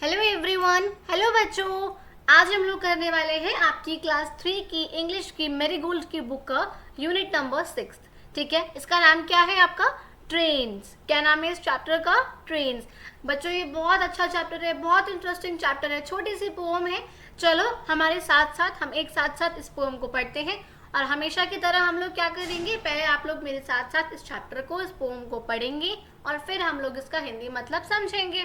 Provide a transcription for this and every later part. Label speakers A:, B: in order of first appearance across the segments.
A: Hello everyone, hello बच्चों। आज हम लोग करने वाले हैं आपकी क्लास 3 की इंग्लिश की मैरीगोल्ड की बुक का यूनिट नंबर 6। ठीक है, इसका नाम क्या है आपका? ट्रेन्स। क्या नाम है इस चैप्टर का? ट्रेन्स। बच्चों ये बहुत अच्छा चैप्टर है, बहुत इंटरेस्टिंग चैप्टर है, छोटी सी पोम है। चलो हमारे साथ साथ हम एक साथ साथ इस पोम को पढ़ते हैं और हमेशा की तरह हम लोग क्या करेंगे, पहले आप लोग मेरे साथ साथ इस चैप्टर को, इस पोम को पढ़ेंगे और फिर हम लोग इसका हिंदी मतलब समझेंगे।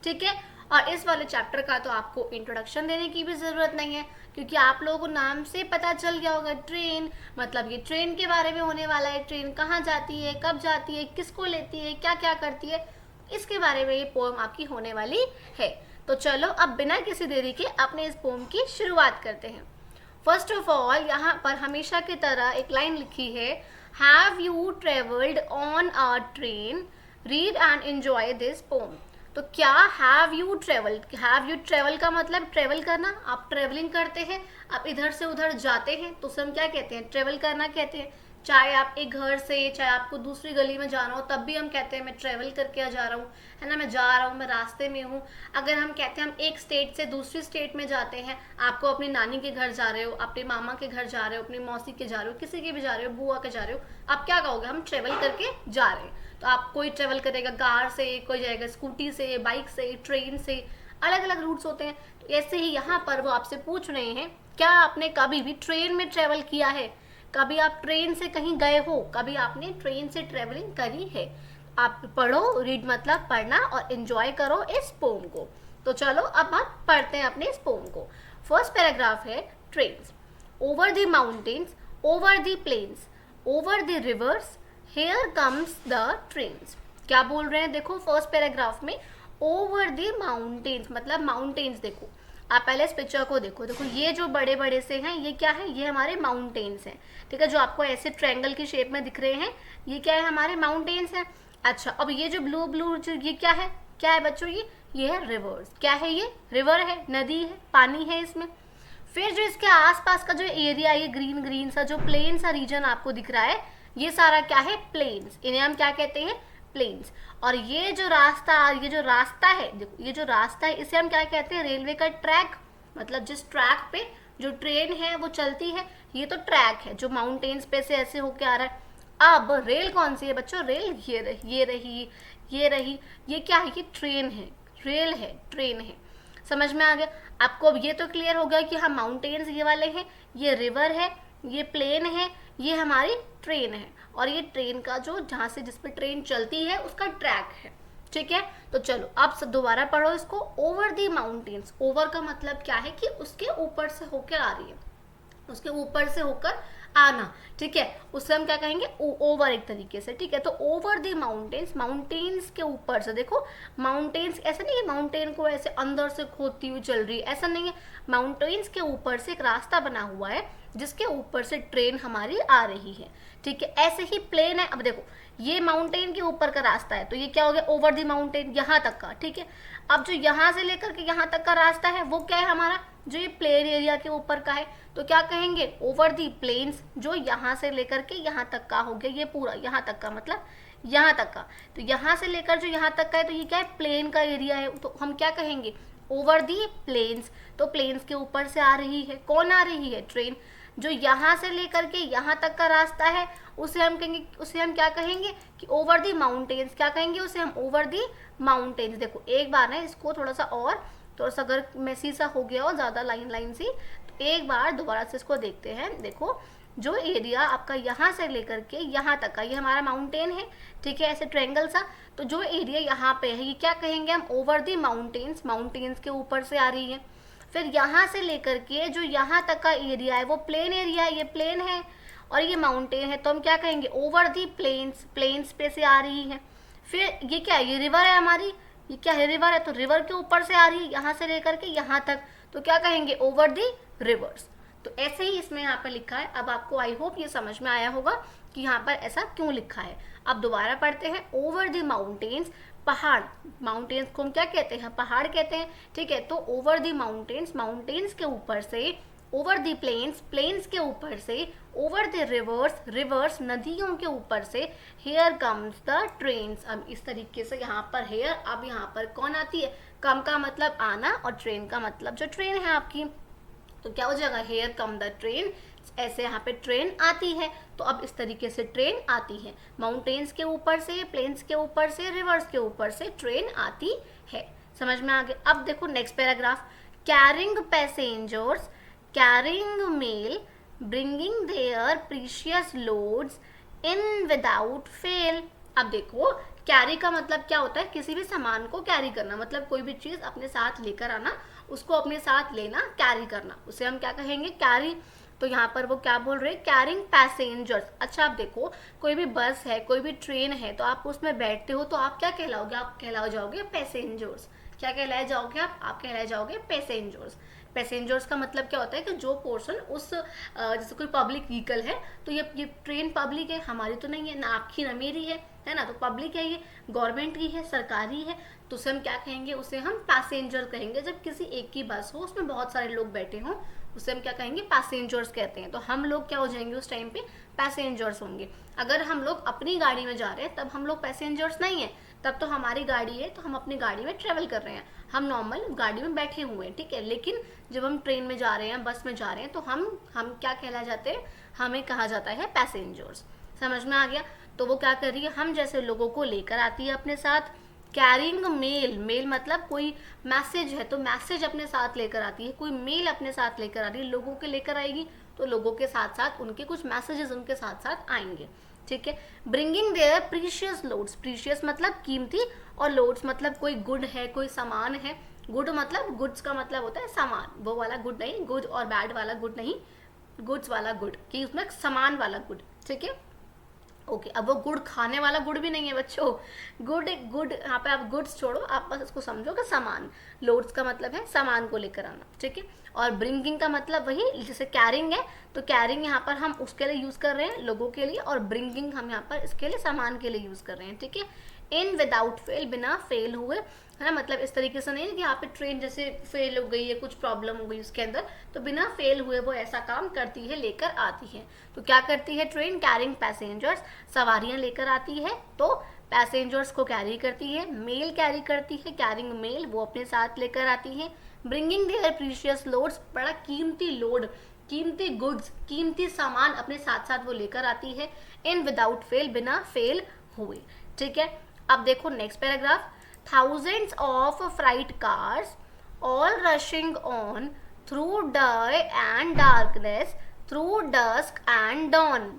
A: ठीक है, और इस वाले चैप्टर का तो आपको इंट्रोडक्शन देने की भी ज़रूरत नहीं है, क्योंकि आप लोगों को नाम से पता चल गया होगा। ट्रेन मतलब ये ट्रेन के बारे में होने वाला है। ट्रेन कहाँ जाती है, कब जाती है, किसको लेती है, क्या क्या करती है, इसके बारे में ये पोएम आपकी होने वाली है। तो चलो अब बिना किसी देरी के अपने इस पोएम की शुरुआत करते हैं। फर्स्ट ऑफ ऑल यहाँ पर हमेशा की तरह एक लाइन लिखी है, have you travelled on a train, read and enjoy this poem. तो क्या हैव यू ट्रेवल का मतलब ट्रेवल करना। आप ट्रेवलिंग करते हैं, आप इधर से उधर जाते हैं तो उसे हम क्या कहते हैं? ट्रेवल करना कहते हैं। चाहे आप एक घर से, चाहे आपको दूसरी गली में जाना हो, तब भी हम कहते हैं मैं ट्रेवल करके जा रहा हूँ, है ना, मैं जा रहा हूँ, मैं रास्ते में हूँ। अगर हम कहते हैं हम एक स्टेट से दूसरी स्टेट में जाते हैं, आपको अपनी नानी के घर जा रहे हो, अपने मामा के घर जा रहे हो, अपनी मौसी के जा रहे हो, किसी के भी जा रहे हो, बुआ के जा रहे हो, आप क्या कहोगे? हम ट्रेवल करके जा रहे हैं। तो आप कोई ट्रेवल करेगा कार से, कोई जाएगा स्कूटी से, बाइक से, ट्रेन से, अलग अलग रूट्स होते हैं। तो ऐसे ही यहाँ पर वो आपसे पूछ रहे हैं, क्या आपने कभी भी ट्रेन में ट्रेवल किया है? कभी आप ट्रेन से कहीं गए हो? कभी आपने ट्रेन से ट्रेवलिंग करी है? आप पढ़ो, रीड मतलब पढ़ना, और एंजॉय करो इस पोम को। तो चलो अब हम पढ़ते हैं अपने इस पोम को। फर्स्ट पैराग्राफ है trains. Over the mountains, over the plains, over the rivers, here comes the trains. क्या बोल रहे हैं? देखो फर्स्ट पैराग्राफ में ओवर द माउंटेन्स मतलब माउंटेन्स। देखो आप पहले इस पिक्चर को देखो, देखो ये जो बड़े बड़े से हैं ये क्या है? ये हमारे माउंटेन्स हैं। ठीक है, जो आपको ऐसे ट्रायंगल की शेप में दिख रहे हैं ये क्या है? हमारे माउंटेन्स हैं। अच्छा, अब ये जो ब्लू ब्लू जो ये क्या है? क्या है बच्चों? ये है रिवर्स। क्या है? ये रिवर है, नदी है, पानी है इसमें। फिर जो इसके आसपास का जो एरिया, ये ग्रीन ग्रीन सा जो प्लेन सा रीजन आपको दिख रहा है, ये सारा क्या है? प्लेन्स। इन्हें हम क्या कहते हैं? प्लेन्स। और ये जो रास्ता है, देखो ये जो रास्ता है इसे हम क्या कहते हैं? रेलवे का ट्रैक। मतलब जिस ट्रैक पे जो ट्रेन है वो चलती है, ये तो ट्रैक है जो माउंटेन्स पे से ऐसे होके आ रहा है। अब रेल कौन सी है बच्चों? रेल ये रही, ये रही, ये रही। ये क्या है? ये ट्रेन है, रेल है, ट्रेन है। समझ में आ गया आपको? अब ये तो क्लियर हो गया कि हम माउंटेन्स ये वाले हैं, ये रिवर है, ये प्लेन है, ये हमारी ट्रेन है, और ये ट्रेन का जो जहाँ से जिस पे ट्रेन चलती है उसका ट्रैक है। ठीक है, तो चलो अब सब दोबारा पढ़ो इसको। ओवर द माउंटेन्स, ओवर का मतलब क्या है? कि उसके ऊपर से होकर आ रही है, उसके ऊपर से होकर आना। ठीक है, उससे हम क्या कहेंगे? ओवर एक तरीके से। ठीक है, तो ओवर द माउंटेन्स, माउंटेन्स के ऊपर से। देखो माउंटेन्स ऐसा नहीं है माउंटेन को ऐसे अंदर से खोदती हुई चल रही है, ऐसा नहीं है। माउंटेन्स के ऊपर से एक रास्ता बना हुआ है जिसके ऊपर से ट्रेन हमारी आ रही है। ठीक है, ऐसे ही प्लेन है। अब देखो ये माउंटेन के ऊपर का रास्ता है, तो ये क्या हो गया? ओवर द माउंटेन, यहाँ तक का। ठीक है, अब जो यहाँ से लेकर के यहाँ तक का रास्ता है वो क्या है हमारा? जो ये प्लेन एरिया के ऊपर का है, तो क्या कहेंगे? Over the plains. जो यहाँ से लेकर के यहाँ तक का हो गया, ये पूरा यहाँ तक का मतलब यहाँ तक का। तो यहाँ से लेकर जो यहाँ तक का है, तो ये क्या है? प्लेन का एरिया है, तो हम क्या कहेंगे? Over the plains. तो प्लेन्स के ऊपर से आ रही है, कौन आ रही है? ट्रेन। जो यहाँ से लेकर के यहाँ तक का रास्ता है उसे हम कहेंगे, उसे हम क्या कहेंगे? कि ओवर दी माउंटेन्स। क्या कहेंगे उसे हम? Over the mountains. देखो एक बार ना इसको थोड़ा सा अगर मेसी सा हो गया हो, ज़्यादा लाइन लाइन सी, तो एक बार दोबारा से इसको देखते हैं। देखो जो एरिया आपका यहाँ से लेकर के यहाँ तक का, ये हमारा माउंटेन है। ठीक है, ऐसे ट्रायंगल सा। तो जो एरिया यहाँ पे है ये क्या कहेंगे हम? ओवर दी माउंटेन्स, माउंटेन्स के ऊपर से आ रही है। फिर यहाँ से लेकर के जो यहाँ तक का एरिया है वो प्लेन एरिया है, ये प्लेन है और ये माउंटेन है, तो हम क्या कहेंगे? ओवर दी प्लेन्स, प्लेन्स पे से आ रही है। फिर ये क्या है? ये रिवर है हमारी। ये क्या है? रिवर है, तो रिवर के ऊपर से आ रही है यहाँ से लेकर के यहाँ तक, तो क्या कहेंगे? ओवर दी रिवर्स। तो ऐसे ही इसमें यहाँ पर लिखा है। अब आपको आई होप ये समझ में आया होगा कि यहाँ पर ऐसा क्यों लिखा है। अब दोबारा पढ़ते हैं। ओवर द माउंटेन्स, पहाड़। माउंटेन्स को हम क्या कहते हैं? पहाड़ कहते हैं। ठीक है, तो ओवर द माउंटेन्स, माउंटेन्स के ऊपर से, ओवर द प्लेन्स, प्लेन्स के ऊपर से, ओवर द रिवर्स, रिवर्स नदियों के ऊपर से, हेयर कम्स द ट्रेन्स। अब इस तरीके से यहाँ पर हेयर, अब यहाँ पर कौन आती है, कम का मतलब आना और ट्रेन का मतलब जो ट्रेन है आपकी, तो क्या हो जाएगा, हेयर कम द ट्रेन, ऐसे यहाँ पे ट्रेन आती है। तो अब इस तरीके से ट्रेन आती है, माउंटेन्स के ऊपर से, प्लेन्स के ऊपर से, रिवर्स के ऊपर से ट्रेन आती है। समझ में आ गया। अब देखो next paragraph, carrying passengers, carrying mail, bringing their precious loads in without fail. अब देखो कैरी का मतलब क्या होता है, किसी भी सामान को कैरी करना, मतलब कोई भी चीज अपने साथ लेकर आना, उसको अपने साथ लेना, कैरी करना, उसे हम क्या कहेंगे, कैरी। तो यहाँ पर वो क्या बोल रहे हैं, कैरिंग पैसेंजर्स। अच्छा आप देखो, कोई भी बस है, कोई भी ट्रेन है, तो आप उसमें बैठते हो तो आप क्या कहलाओगे, आप कहलाओ जाओगे पैसेंजर्स। क्या कहलाए जाओगे आप कहलाए जाओगे पैसेंजर्स। पैसेंजर्स का मतलब क्या होता है कि जो पोर्शन उस जैसे कोई पब्लिक व्हीकल है, तो ये ट्रेन पब्लिक है, हमारी तो नहीं है, ना आपकी ना मेरी है ना, तो पब्लिक है, ये गवर्नमेंट की है, सरकारी है, तो उसे हम क्या कहेंगे, उसे हम पैसेंजर कहेंगे। जब किसी एक की बस हो, उसमें बहुत सारे लोग बैठे हों, उसे हम क्या कहेंगे, पैसेंजर्स कहते हैं। तो हम लोग क्या हो जाएंगे उस टाइम पे, पैसेंजर्स होंगे। अगर हम लोग अपनी गाड़ी में जा रहे हैं तब हम लोग पैसेंजर्स नहीं है, तब तो हमारी गाड़ी है, तो हम अपनी गाड़ी में ट्रेवल कर रहे हैं, हम नॉर्मल गाड़ी में बैठे हुए हैं, ठीक है। लेकिन जब हम ट्रेन में जा रहे हैं, बस में जा रहे हैं, तो हम क्या कहला जाते हैं, हमें कहा जाता है पैसेंजर्स। समझ में आ गया। तो वो क्या कर रही है, हम जैसे लोगों को लेकर आती है अपने साथ। कैरिंग मेल, मेल मतलब कोई मैसेज है तो मैसेज अपने साथ लेकर आती है, कोई मेल अपने साथ लेकर आ रही है, लोगों के लेकर आएगी, तो लोगों के साथ साथ उनके कुछ मैसेजेस उनके साथ साथ आएंगे, ठीक है। Bringing their precious loads, precious मतलब कीमती, और लोड्स मतलब कोई गुड है, कोई सामान है। गुड मतलब, गुड्स का मतलब होता है सामान, वो वाला गुड नहीं, गुड और बैड वाला गुड नहीं, गुड्स वाला गुड, कि उसमें सामान वाला गुड, ठीक है। ओके अब वो गुड़ खाने वाला गुड़ भी नहीं है बच्चों, गुड गुड, यहाँ पे आप गुड्स छोड़ो, आप बस इसको समझो कि सामान। लोड्स का मतलब है सामान को लेकर आना, ठीक है। और ब्रिंगिंग का मतलब वही, जैसे कैरिंग है, तो कैरिंग यहाँ पर हम उसके लिए यूज कर रहे हैं, लोगों के लिए, और ब्रिंगिंग हम यहाँ पर इसके लिए सामान के लिए यूज कर रहे हैं, ठीक है। इन विदाउट फेल, बिना फेल हुए, है ना, मतलब इस तरीके से नहीं कि यहाँ पे ट्रेन जैसे फेल हो गई है, कुछ प्रॉब्लम हो गई उसके अंदर, तो बिना फेल हुए वो ऐसा काम करती है, लेकर आती है। तो क्या करती है ट्रेन, कैरिंग पैसेंजर्स, सवारियां लेकर आती है, तो पैसेंजर्स को कैरी करती है, मेल कैरी करती है, कैरिंग मेल, वो अपने साथ लेकर आती है। ब्रिंगिंग देयर प्रीशियस लोड्स, बड़ा कीमती लोड, कीमती गुड्स, कीमती सामान अपने साथ साथ वो लेकर आती है। इन विदाउट फेल, बिना फेल हुए, ठीक है। अब देखो next paragraph, thousands of freight cars all rushing on through day and darkness, through dusk and dawn।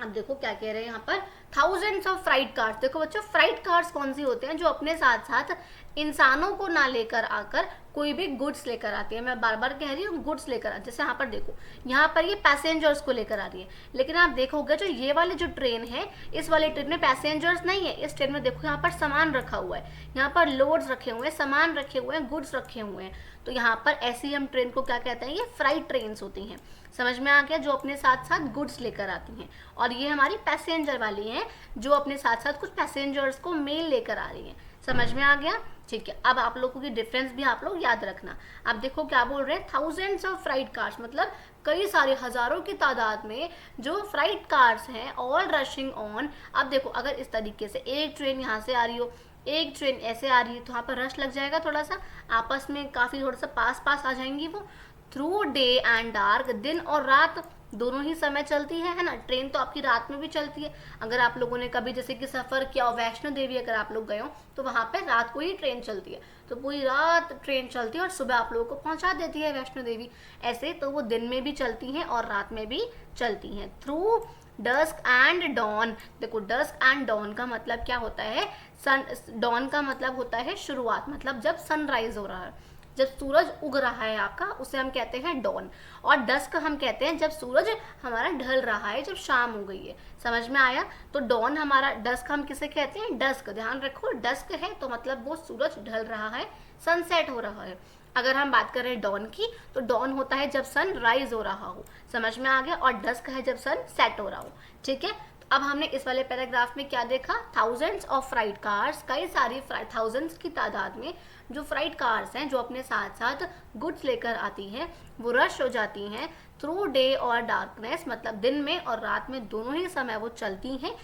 A: अब देखो क्या कह रहे हैं यहाँ पर, थाउजेंड्स ऑफ फ्राइट कार्स। देखो बच्चों फ्राइट कार्स कौन सी होते हैं, जो अपने साथ साथ इंसानों को ना लेकर आकर कोई भी गुड्स लेकर आती है। मैं बार बार कह रही हूँ गुड्स लेकर आती है। जैसे यहाँ पर देखो, यहाँ पर ये पैसेंजर्स को लेकर आ रही है, लेकिन आप देखोगे जो ये वाली जो ट्रेन है, इस वाली ट्रेन में पैसेंजर्स नहीं है। इस ट्रेन में देखो यहाँ पर सामान रखा हुआ है, यहाँ पर लोड्स रखे हुए हैं, सामान रखे हुए हैं, गुड्स रखे हुए हैं। तो यहाँ पर ऐसी हम ट्रेन को क्या कहते हैं, ये फ्राइट ट्रेन्स होती हैं। समझ में आ गया, जो अपने साथ साथ गुड्स लेकर आती हैं। और ये हमारी पैसेंजर वाली हैं, जो अपने साथ साथ कुछ पैसेंजर्स को मेल लेकर आ रही हैं। समझ में आ गया, ठीक है। अब आप लोगों की डिफरेंस भी आप लोग याद रखना। अब देखो क्या बोल रहे हैं, थाउजेंड्स ऑफ फ्राइट कार्स, मतलब कई सारे हजारों की तादाद में जो फ्राइट कार्स हैं, ऑल रशिंग ऑन। अब देखो अगर इस तरीके से एक ट्रेन यहाँ से आ रही हो, एक ट्रेन ऐसे आ रही है, तो यहाँ पर रश लग जाएगा, थोड़ा सा आपस में काफी थोड़ा सा पास पास आ जाएंगी वो। थ्रू डे एंड डार्क, दिन और रात दोनों ही समय चलती है ना। ट्रेन तो आपकी रात में भी चलती है। अगर आप लोगों ने कभी जैसे कि सफर किया हो वैष्णो देवी, अगर आप लोग गए हो तो वहां पे रात को ही ट्रेन चलती है, तो पूरी रात ट्रेन चलती है और सुबह आप लोगों को पहुंचा देती है वैष्णो देवी। ऐसे तो वो दिन में भी चलती हैं और रात में भी चलती हैं। थ्रू डस्क एंड डॉन, देखो डस्क एंड डॉन का मतलब क्या होता है, सन, डॉन का मतलब होता है शुरुआत, मतलब जब सनराइज हो रहा है, जब सूरज उग रहा है आपका, उसे हम कहते हैं डॉन। और डस्क हम कहते हैं जब सूरज हमारा ढल रहा है, जब शाम हो गई है। समझ में आया, तो डॉन हमारा, डस्क हम किसे कहते हैं, डस्क, ध्यान रखो डस्क है तो मतलब वो सूरज ढल रहा है, सनसेट हो रहा है। अगर हम बात करें डॉन की, तो डॉन होता है जब सन राइज हो रहा हो। समझ में आ गया, और डस्क है जब सन सेट हो रहा हो, ठीक है। अब हमने इस वाले पैराग्राफ में क्या देखा, थाउजेंड्स ऑफ फ्राइट कार्स, कई सारी थाउजेंड्स की तादाद में जो फ्राइट कार्स हैं जो अपने साथ साथ गुड्स लेकर आती हैं वो रश हो जाती हैं थ्रू डे और डार्कनेस, मतलब दिन में और रात में दोनों ही समय वो चलती हैं,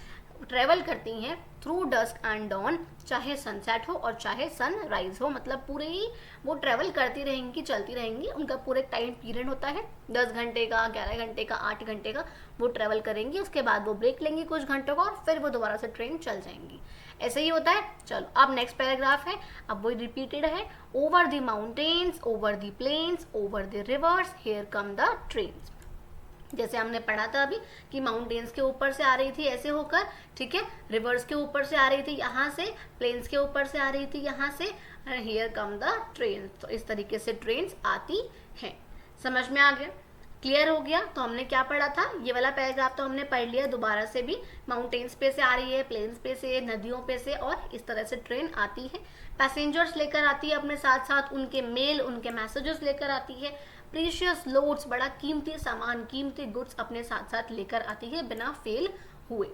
A: ट्रेवल करती हैं थ्रू डस्क एंड डॉन, चाहे सनसेट हो और चाहे सनराइज हो, मतलब पूरे ही वो ट्रेवल करती रहेंगी, चलती रहेंगी। उनका पूरे टाइम पीरियड होता है 10 घंटे का, 11 घंटे का, 8 घंटे का वो ट्रेवल करेंगी। उसके बाद वो ब्रेक लेंगी कुछ घंटों का और फिर वो दोबारा से ट्रेन चल जाएंगी। ऐसे ही होता है। चलो अब नेक्स्ट पैराग्राफ है, अब वो रिपीटेड है। Over the mountains, over the plains, over the rivers, here come the trains. जैसे हमने पढ़ा था अभी कि माउंटेन्स के ऊपर से आ रही थी ऐसे होकर, ठीक है, रिवर्स के ऊपर से आ रही थी यहाँ से, प्लेन्स के ऊपर से आ रही थी यहाँ से, हियर कम द ट्रेन। तो इस तरीके से ट्रेन्स आती हैं। समझ में आ गया? क्लियर हो गया? तो हमने क्या पढ़ा था, ये वाला पैराग्राफ तो हमने पढ़ लिया दोबारा से भी। माउंटेन्स पे से आ रही है, प्लेन्स पे से, नदियों पे से, और इस तरह से ट्रेन आती है। पैसेंजर्स लेकर आती है अपने साथ साथ, उनके मेल, उनके मैसेजेस लेकर आती है। प्रीशियस लोड्स, बड़ा कीमती सामान, कीमती गुड्स अपने साथ साथ लेकर आती है बिना फेल हुए।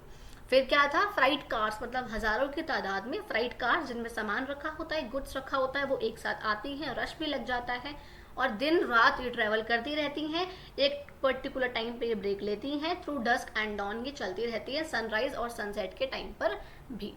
A: फिर क्या था, फ्राइट कार्स, मतलब हजारों की तादाद में फ्राइट कार्स जिनमें सामान रखा होता है, गुड्स रखा होता है, वो एक साथ आती हैं, रश भी लग जाता है और दिन रात ये ट्रेवल करती रहती हैं। एक पर्टिकुलर टाइम पे ये ब्रेक लेती हैं, थ्रू डस्क एंड डॉन ये चलती रहती है, सनराइज और सनसेट के टाइम पर भी।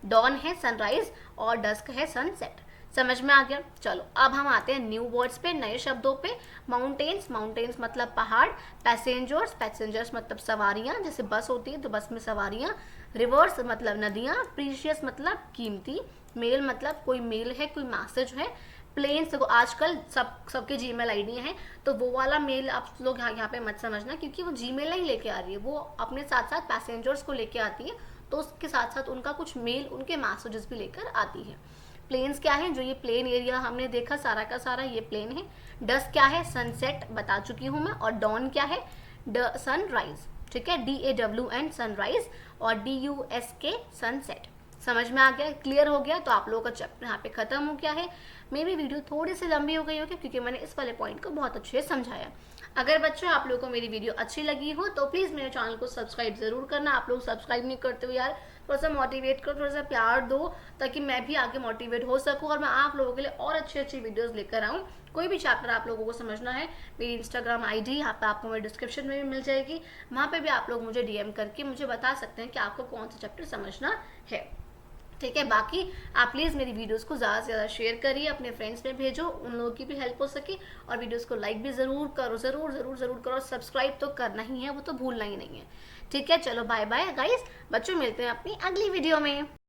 A: डॉन है सनराइज और डस्क है सनसेट। समझ में आ गया? चलो अब हम आते हैं न्यू वर्ड्स पे, नए शब्दों पे। माउंटेन्स, माउंटेन्स मतलब पहाड़। पैसेंजर्स, पैसेंजर्स मतलब सवारियां, जैसे बस होती है तो बस में सवारियां। रिवर्स मतलब नदियां। प्रीशियस मतलब कीमती। मेल मतलब कोई मेल है, कोई मैसेज है। प्लेन्स, देखो आजकल सबके जीमेल आईडी हैं, तो वो वाला मेल आप लोग यहाँ पे मत समझना, क्योंकि वो जीमेल नहीं लेके आ रही है, वो अपने साथ साथ पैसेंजर्स को लेके आती है, तो उसके साथ साथ उनका कुछ मेल, उनके मैसेजेस भी लेकर आती है। प्लेन्स क्या है, जो ये प्लेन एरिया हमने देखा सारा का सारा ये प्लेन है। डस्क क्या है, सनसेट बता चुकी हूँ मैं। और डॉन क्या है, सनराइज, ठीक है, DAWN सनराइज और DUSK सनसेट। समझ में आ गया? क्लियर हो गया? तो आप लोगों का चैप्टर यहाँ पे खत्म हो गया है। मेरी वीडियो थोड़ी सी लंबी हो गई होगी क्योंकि मैंने इस वाले पॉइंट को बहुत अच्छे से समझाया। अगर बच्चों आप लोगों को मेरी वीडियो अच्छी लगी हो तो प्लीज़ मेरे चैनल को सब्सक्राइब जरूर करना। आप लोग सब्सक्राइब नहीं करते हो यार, थोड़ा सा मोटिवेट करो, थोड़ा सा प्यार दो, ताकि मैं भी आगे मोटिवेट हो सकूं और मैं आप लोगों के लिए और अच्छी अच्छी वीडियोस लेकर आऊं। कोई भी चैप्टर आप लोगों को समझना है, मेरी इंस्टाग्राम ID यहाँ पे आपको मेरे डिस्क्रिप्शन में भी मिल जाएगी, वहाँ पे भी आप लोग मुझे DM करके मुझे बता सकते हैं कि आपको कौन सा चैप्टर समझना है, ठीक है। बाकी आप प्लीज़ मेरी वीडियोस को ज़्यादा से ज़्यादा शेयर करिए, अपने फ्रेंड्स में भेजो, उन लोगों की भी हेल्प हो सके, और वीडियोस को लाइक भी ज़रूर करो, ज़रूर ज़रूर ज़रूर करो। सब्सक्राइब तो करना ही है, वो तो भूलना ही नहीं है, ठीक है। चलो बाय बाय गाइस, बच्चों मिलते हैं अपनी अगली वीडियो में।